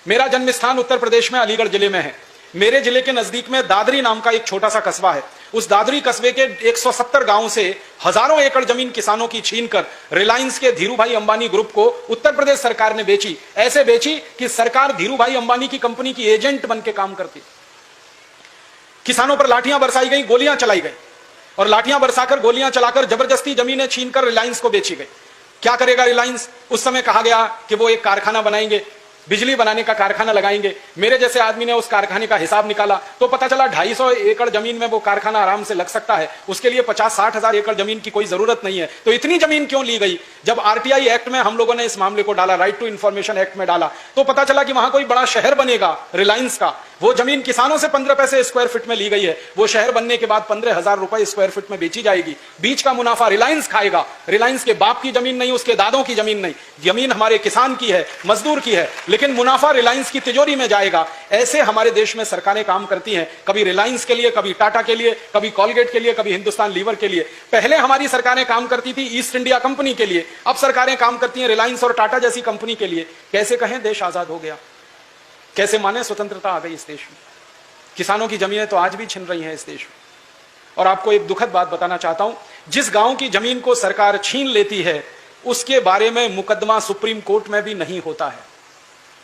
मेरा जन्म स्थान उत्तर प्रदेश में अलीगढ़ जिले में है। मेरे जिले के नजदीक में दादरी नाम का एक छोटा सा कस्बा है। उस दादरी कस्बे के 170 गांवों से हजारों एकड़ जमीन किसानों की छीनकर रिलायंस के धीरूभाई अंबानी ग्रुप को उत्तर प्रदेश सरकार ने बेची। ऐसे बेची कि सरकार धीरूभाई अंबानी की कंपनी की एजेंट बन के काम करती। किसानों पर लाठियां बरसाई गई, गोलियां चलाई गई और लाठियां बरसाकर गोलियां चलाकर जबरदस्ती जमीनें छीनकर रिलायंस को बेची गई। क्या करेगा रिलायंस? उस समय कहा गया कि वो एक कारखाना बनाएंगे, बिजली बनाने का कारखाना लगाएंगे। मेरे जैसे आदमी ने उस कारखाने का हिसाब निकाला तो पता चला 250 एकड़ जमीन में वो कारखाना आराम से लग सकता है। उसके लिए 50-60 हजार एकड़ जमीन की कोई जरूरत नहीं है। तो इतनी जमीन क्यों ली गई? जब आरटीआई एक्ट में हम लोगों ने इस मामले को डाला, राइट टू इंफॉर्मेशन एक्ट में डाला, तो पता चला कि वहां कोई बड़ा शहर बनेगा रिलायंस का। वो जमीन किसानों से 15 पैसे स्क्वायर फीट में ली गई है। वो शहर बनने के बाद 15,000 रुपए स्क्वायर फीट में बेची जाएगी। बीच का मुनाफा रिलायंस खाएगा। रिलायंस के बाप की जमीन नहीं, उसके दादों की जमीन नहीं, जमीन हमारे किसान की है, मजदूर की है, लेकिन मुनाफा रिलायंस की तिजोरी में जाएगा। ऐसे हमारे देश में सरकारें काम करती हैं, कभी रिलायंस के लिए, कभी टाटा के लिए, कभी कॉलगेट के लिए, कभी हिंदुस्तान लीवर के लिए। पहले हमारी सरकारें काम करती थी ईस्ट इंडिया कंपनी के लिए, अब सरकारें काम करती हैं रिलायंस और टाटा जैसी कंपनी के लिए। कैसे कहें देश आजाद हो गया? कैसे माने स्वतंत्रता आ गई इस देश में? किसानों की जमीनें तो आज भी छिन रही हैं इस देश में। और आपको एक दुखद बात बताना चाहता हूं, जिस गांव की जमीन को सरकार छीन लेती है उसके बारे में मुकदमा सुप्रीम कोर्ट में भी नहीं होता है।